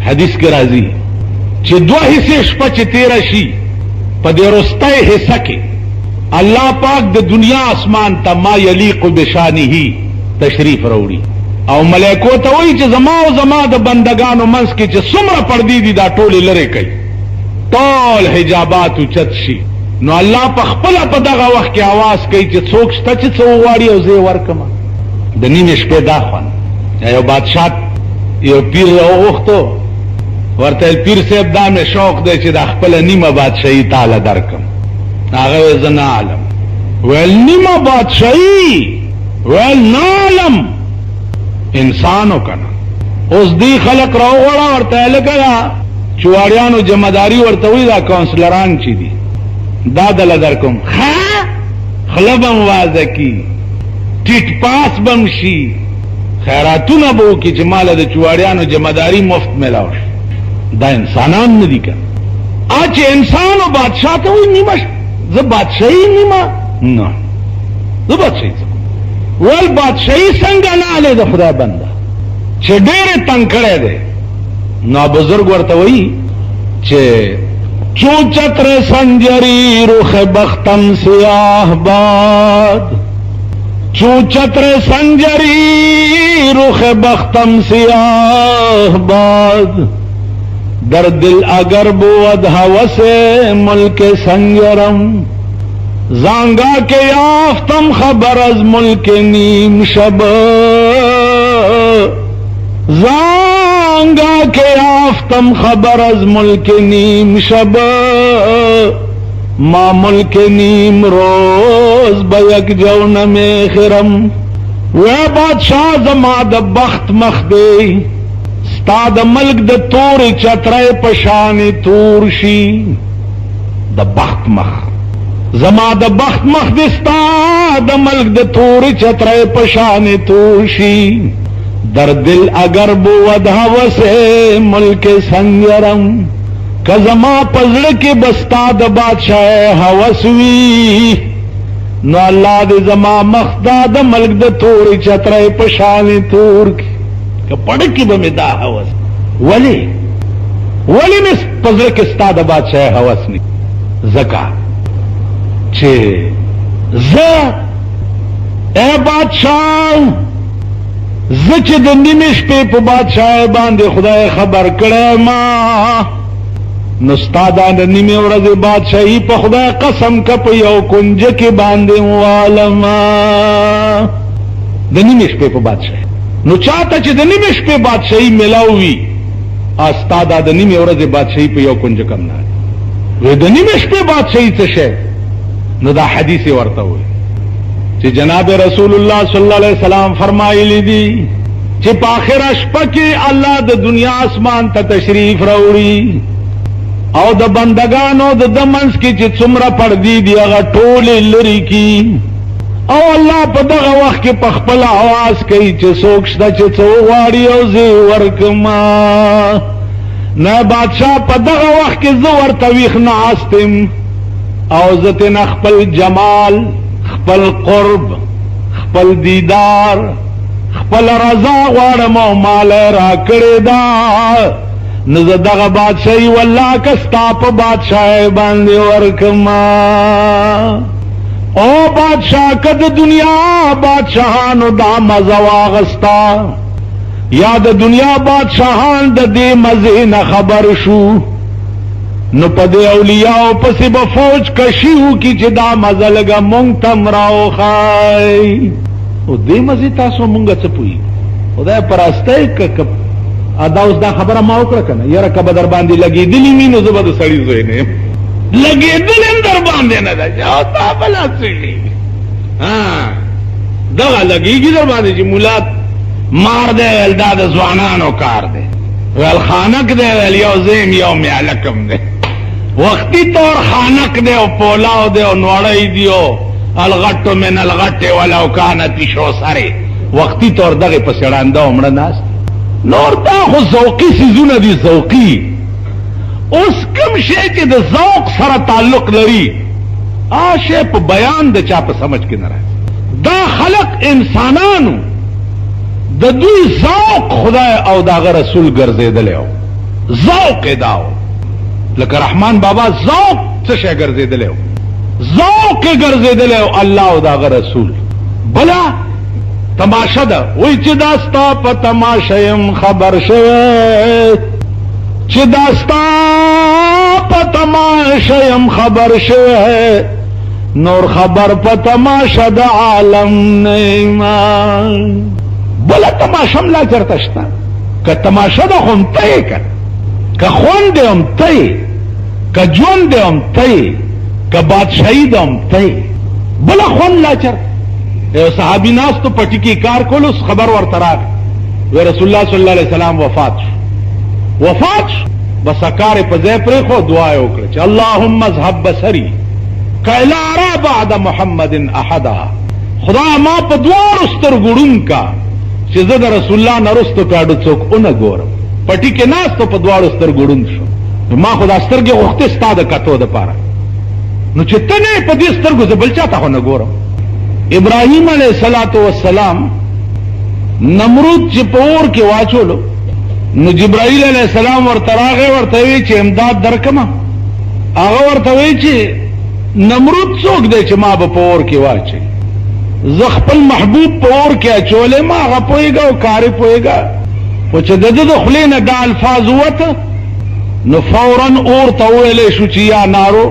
حدیث کې راځي چې دوه حصے شپه چې تیر شي په دې وروستی حصہ کې الله پاک د دنیا اسمان ته ما یلیق بشانه تشریف راوړي او ملائکو ته وایي چې زما او زما د بندگانو منځ کې چې څومره پردې دي دا ټول لري کوي ټول حجابات اوچت شي نو الله په خپل په دغه وخت کې आवाज کوي چې څوک شته چې څو غواړي او زه ورکم د نیمې شپې دا خوان یو بادشاہ یو پیر راوغختو ورته پیر صاحب دا مې شوق دی چې د خپل نیمه بادشاہي تعالی درکم هغه زنه عالم ول نیمه بادشاہي ول نالم انسانو کنا اوس دی خلق راوغړا ورته لګا چواړیانو جمعداري ورته وی دا کونسلران چي دي دا دل درکم خلبم وازه کی ټیټ پاس بمشي خیراتونه بو کی چې مال د چواړیانو جمعداري مفت ملاو دا انسانان نه دي کنه اچ انسان او بادشاہ ته وی نیمه ز بادشاہي نیمه نه ز بادشاہي ول بادشاہي څنګه نه له د خدای بنده چې ډېر تنگ کړي دي نو بزرگ ورته وی چې چو چتر سنجری رخ بختم سیاہ باد چو چتر سنجری رخ بختم سیاہ باد در دل اگر بود ہوس ملک سنجرم زانگا کے یافتم خبر از ملک نیم شب زانگا کے یافتم خبر از ملک نیم شب ما ملک نیم روز بیک جونم خرم وے بادشاہ زما د بخت مخ دے ستا د ملک د تور چترے پشان تور شی د بخت مخ زما د بخت مخ دے ستا د ملک د تور چترے پشان تور شی در دل اگر بود ہوس ملک سنگرم کزما پزڑ کے بستا د بادشاہ ہوس وی نو اللہ دے زما مخدا د ملک د تور چترے پشان تور کی کہ پڑکی بمی دا ہوس ولی نس پزڑ کے ستا د بادشاہ ہوس نی زکا چھے اے بادشاہ زچ د نیمش په بادشاہ باندې خدای خبر کړه ما نو ستاده د نیمه ورځې بادشاہي په خدای قسم کپ یو کنج کې باندې والما د نیمش په بادشاہ نو چاته چې د نیمش په بادشاہي ملاوي استاده د نیمه ورځې بادشاہي په یو کنج کم نه وي د نیمش په بادشاہي څه شي نو دا حدیث ورته وي چې جناب رسول الله صلی الله علیه وسلم فرمایلی دي چې په آخر شپه کې الله د دنیا اسمان ته تشریف راوړي او د بندگانو د دمنس کې چې څومره پردي دي هغه ټول لري کی او الله په دغه وخت کې په خپل आवाज کوي چې څوک شته چې څو واړي او زه ورکما نه بادشاہ په دغه وخت کې زه ورته ویښ ناستم او زه ترې خپل جمال خپل قرب خپل دیدار خپل رضا غواړم او مال را کړی دا نو زه دغه بادشاہي والله که ستا په بادشاہ باندې ورکما او بادشاہ که د دنیا بادشاہانو دا مزه واغستا یا د دنیا بادشاہان د دې مزې نه خبر شو نو پدے اولیاء پسی با فوج کشیو کی چی دا مزا لگا مونگ تم راو خائی او دے مزی تاسو مونگا چپوئی او دا پراستے کب اداوز دا خبر ما اکڑا کنا یرا کب در باندی لگی دلی مینو زبا دا سڑی زوئنے لگی دلیم در باندی ندا جاو تا بلا سلی دا لگی گی در باندی چی مولاد مار دے ویل دا دا زوانانو کار دے ویل خانک دے ویل یو زیم یو میالکم دے وقتی طور خانک دے او پولاو دے او نوڑائی دیو الغٹ من الغٹ ولو کانت پیشو سرے وقتی طور دغی پسیڑاندہ امڑا ناس نور دا خو ذوقی سیزون دی ذوقی اس کم شے چی دا ذوق سر تعلق لری آشے پا بیان دا چاپ سمجھ کے نہ رہے دا خلق انسانانو دا دوی ذوق خدا او دا رسول گرزے دلے ہو ذوق داو لکه رحمان بابا ذوق څه شی ګرځېدلی و، ذوق یې ګرځېدلی و الله او د هغه رسول. بله تماشه ده، وی چې دا ستا په تماشه یم خبر شوی، چې دا ستا په تماشه یم خبر شوی، نور خبر په تماشه د عالم نیما. بله تماشه هم لا چرته شته، که تماشه ده خو هم ته یې که، که خوند دی هم ته یې، که ژوند دی هم ته یې، که بادشاهي ده هم ته یې. بله خوند لا چرته. یو صحابي ناستو پټي کې کار کولو، خبر ورته راغی وی رسول الله صلی الله علیه وسلم وفات شو. بس کار په ځای پرېښو، دعا یې وکړه چې اللهم اذهب بصري کلا ارى بعد محمد احدا. خدا ما په دواړو سترګو ړوند کا چې زه د رسول الله نه رستو کاډو څوک ونه ګورم. پټي کې ناستو په دواړو سترګو ړوند شو. ما خو دا سترګې غوښتې ستا د کتو دپاره، نو چې ته نه په دې سترګو زه بل چا ته خو نه ګورم. ابراهیم علیہ الصلوۃ والسلام نمرود چې په اور کې واچولو، نو جبرائیل علیہ السلام ورته راغی، ورته وی چې امداد درکمه. هغه ورته وی چې نمرود څوک دی چې ما به په اور کې واچي؟ زه خپل محبوب په اور کې اچولې ما، هغه پوهېږه او کارې پوهېږه. خو چې د ده د خولې نه دا الفاظ ووته، نو فوراً اور ته وویلی شو چې یا نارو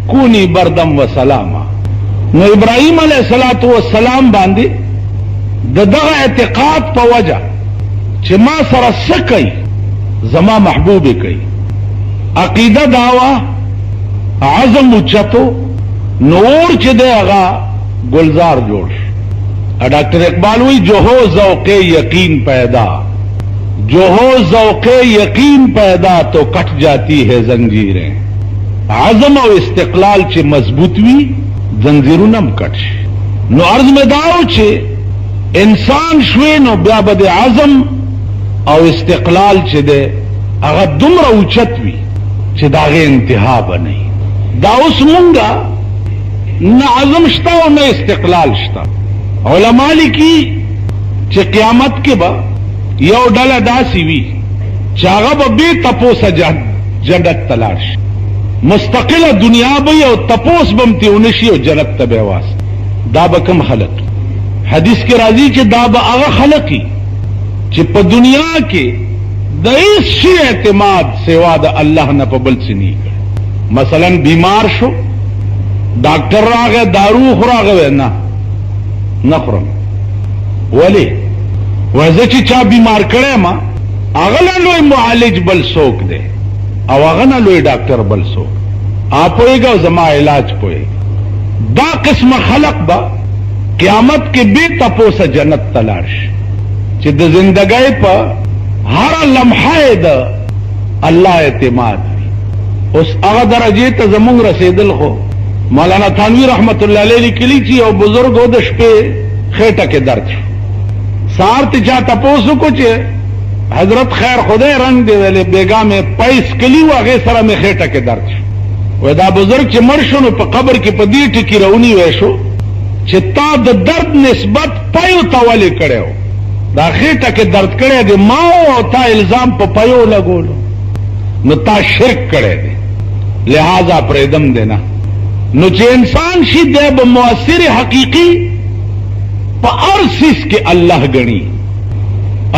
کونی بردم و سلاما. نو ابراهیم علیہ الصلوۃ والسلام باندې د دغه اعتقاد په وجه چې ما سره څه کوي زما محبوب کوي، عقیده داوا عزم اوچتو، نور چې دی هغه گلزار جوړ شو. ڈاکٹر اقبال وی جو ہو ذوق یقین پیدا، جو ہو ذوق یقین پیدا تو کٹ جاتی ہے زنجیریں. عزم او استقلال چې مضبوط وي زنجیرونه هم کټ شي. نو عرض مې داو چې انسان شوی نو بیا به د عزم او استقلال چې دی هغه دومره اوچت وي چې د هغې انتها به نه وي. دا اوس مونږه نه عزم شته او نه استقلال شته. علما لیکي چې قیامت کې به یو ډله داسې وي چې هغه به بې تپوسه جنت ته لاړ شي، مستقله دنیا به او تپوس به هم ترې ونه شي او جنت ته به یې واست. دا به کوم خلق؟ حدیث کې راځي چې دا به هغه خلق وي چې په دنیا کې د هیڅ شي اعتماد سوا د الله نه په بل څه نه کړی. مثلا بیمار شو، ډاکټر راغی دارو خو راغی، نه خورم. ولې؟ وایي زه چې چا بیمار کړی ما هغه نه لوی معالج بل څوک دی او هغه نه لوی ډاکټر بل څوک. پوهېږه او زما علاج پوهېږه. دا قسمه خلق به قیامت کې بې تپوسه جنت ته لاړ شي چې د زندګۍ په هره لمحه د الله اعتماد وي. اوس هغه درجې ته زمونږ رسېدل خو مولانا تھانوی رحمت الله علیه لیکلي چې یو بزرګ و د شپې خېټه کې درد شو. سهار ته چا تپوس وکړو چې حضرت خیر خدای رنگ دی ویلې بیګا مې پیس کلی و هغې سره مې خېټه کې درد شو. وایي دا بزرګ چې مړ شو نو په قبر کې په دې ټکي رونی وی شو چې تا د درد نسبت پیو ته ولې کړی و؟ دا خېټه کې درد کړی دی ما او تا الزام په پیو لګولو، نو تا شرک کړی دی، لہذا پرېږدم دی نه. نو چې انسان شي دی به مؤثر حقیقي په هر څیز کې الله ګڼي.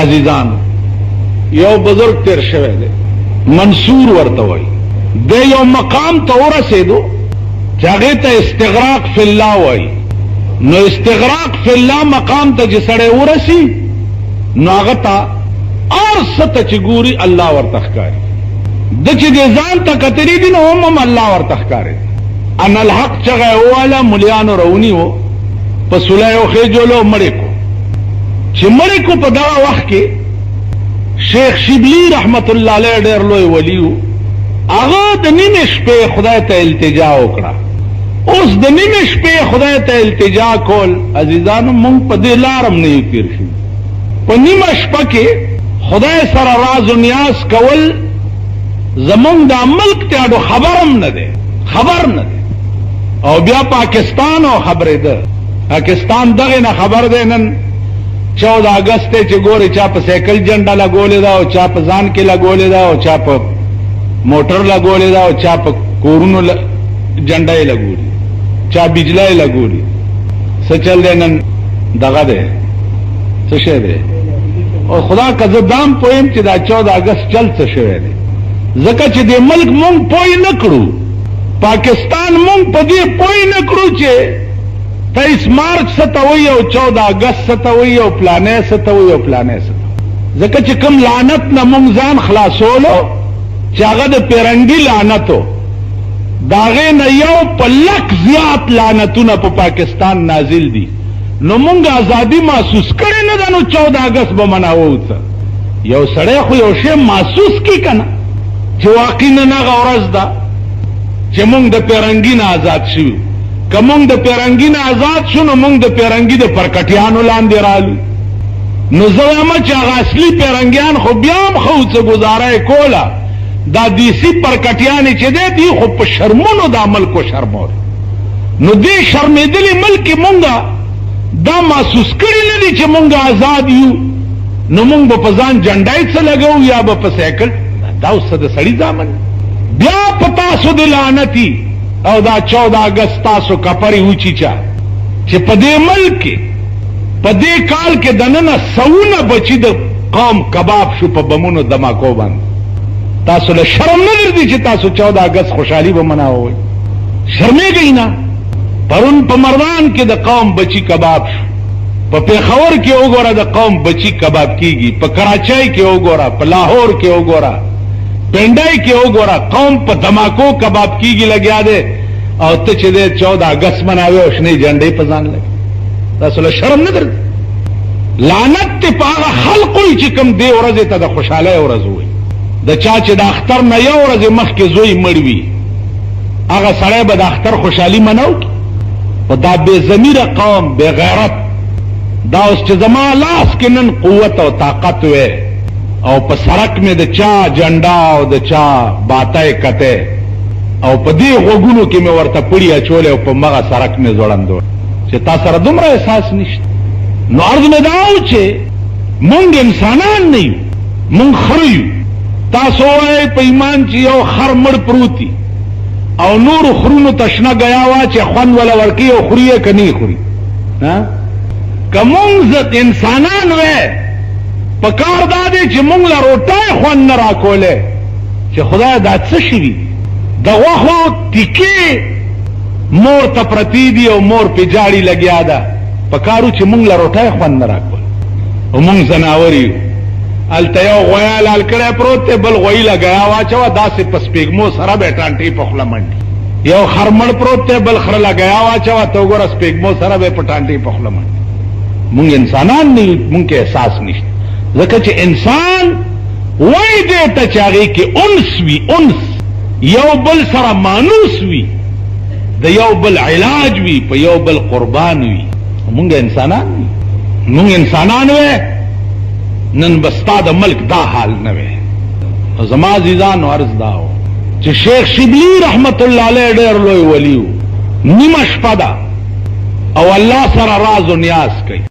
عزیزان یو بزرگ تیر شوی دی منصور ورته وایي، د یو مقام ته ورسېدو چې هغې ته استغراق فی الله وایي. نو استغراق فی الله مقام ته چې سړی ورسي نو هغه ته هر څه ته چې ګوري الله ورته ښکاري. د چې دې ځان ته کتلي دي نو هم الله ورته ښکاري. ان الحق چغه یې وواله، ملیانو رونی و په سوله یې وخېجولو مړې کو. چې مړې کو په دغه وخت کې شیخ شبلی رحمت الله علیه ډېر لوی ولی و، هغه د نیمې شپې خدای ته التجا وکړه. اوس د نیمې شپې خدای ته التجا کول عزیزانو مونږ په دې لار هم نه یو تېر شو. په نیمه شپه کې خدای سره راز و نیاز کول زمونږ دا ملک ته اډو خبر هم نه دی، خبر نه دی. او بیا پاکستان او خبرې ده، پاکستان دغه نه خبر دی نن 14 اگست ته چې ګوره چا په سایکل جنډه لګولې دا او چا په ځان کې لګولې دا او چا په موټر لګولې دا او چا په کورونو جنډه یې لګولې چا بجلی لګولې څه چل دی نن دغه دی څه شی دی او خدا که زه دام پویم چې دا 14 اگست چل څه شوی دی ځکه چې د ملک مونږ پوی نه کړو پاکستان مونږ په دې پوی نه کړو چې 23 مارچ ستوي او 14 اگست ستوي او پلانې ستوي او پلانې ستوي ځکه چې کوم لعنت نه مونږ ځان خلاصولو چې هغه د پیرنګي لعنتو داغه نه یو په لک زیات لعنتونه په پاکستان نازل دي نو مونږ ازادي محسوس کړي نه ده نو 14 اگست به مناوو یو سړی خو یو شی محسوس کی کنه چې واقعي نه غورز ده چې مونږ د پیرنګي نه آزاد شو کوم د پیرنګي نه آزاد شو نو مونږ د پیرنګي د پرکټیانو لاندې رالو نو زما چې هغه اصلي پیرنګیان خو بیا هم خو څه گزاره کوله دا دیسی پرکټیان چې دی خو په شرمونو د عمل کو شرمور نو دې شرمېدلې ملک مونږه دا محسوس کړی نه دي چې مونږ آزاد یو نو مونږ په ځان جنډای څه لګو یا په سایکل دا اوس د سړی ځامن بیا پتا سو د لعنتی او دا 14 اگست تاسو کپری اوچی چا چې په دې ملک کې په دې کال کې دننه سونه بچی د قوم کباب شو په بمونو دماکو باندې تاسو له شرم نه لري چې تاسو 14 اگست خوشحالي به مناوئ شرمېږئ نه پرون په مردان کې د قوم بچی کباب شو په پیښور کې وګوره د قوم بچی کباب کیږي په کراچۍ کې وګوره په لاهور کې وګوره پنډای کې وګوره قوم په دماکو کباب کیږي لګیا دی او ته چې د 14 اگست مناوي او شنه جنډې په ځان لګي تاسو له شرم نه درځي لعنت ته په هغه خلقو چې کوم دی ورځ ته د خوشاله ورځ وي د چا چې د اختر نه یو ورځ مخکې زوی مړ وي هغه سړی به د اختر خوشحالي مناو او دا بے ضمیر قوم بے غیرت دا اوس چې زما لاس کې نن قوت او طاقت وې او په سرک مې د چا جنډا او د چا باتای کته او په دې غوګونو کې مې ورته پړی اچولې او په مغه سرک مې زوړندو چې تاسو سره دومره احساس نشته نو عرض مې داو چې مونږ انسانان نه یو مونږ خریو تاسو وای په ایمان چې یو خر مړ پروتي او نور خرونو تشنه گیا وا چې خوان ولا ورکی او خوريه کني خوري ها کوم ذات انسانان وې پکار دادې چې مونږ لا روټای خوان نه راکوله چې خدای دا څه شي د غوخو تیکي مور ته پرتی دی او مور په جاړي لګیا ده پکارو چې مونږ لا روټای خوان نه راکول او مونږ زناوري الته یو غویال الکړه پروت بل غوی لګیا واچو داسې پسپېګمو سره به ټانټي په خله منډي یو خرمړ پروت بل خر لګیا واچو ته ګور سپېګمو سره به ټانټي په خله منډي مونږ انسانان نه مونږ کې احساس نشته ځکه چې انسان وای دې ته چاغي کې انس وی انس یو بل سره مانوس وی د یو بل علاج وی په یو بل قربان وی مونږ انسانان مونږ انسانان وې نن بستا د ملک دا حال نه وې زما عزیزان عرض داو چې شیخ شبلی رحمت الله علیه ډېر لوی ولیو نیمه شپه ده او الله سره راز او نیاز کوي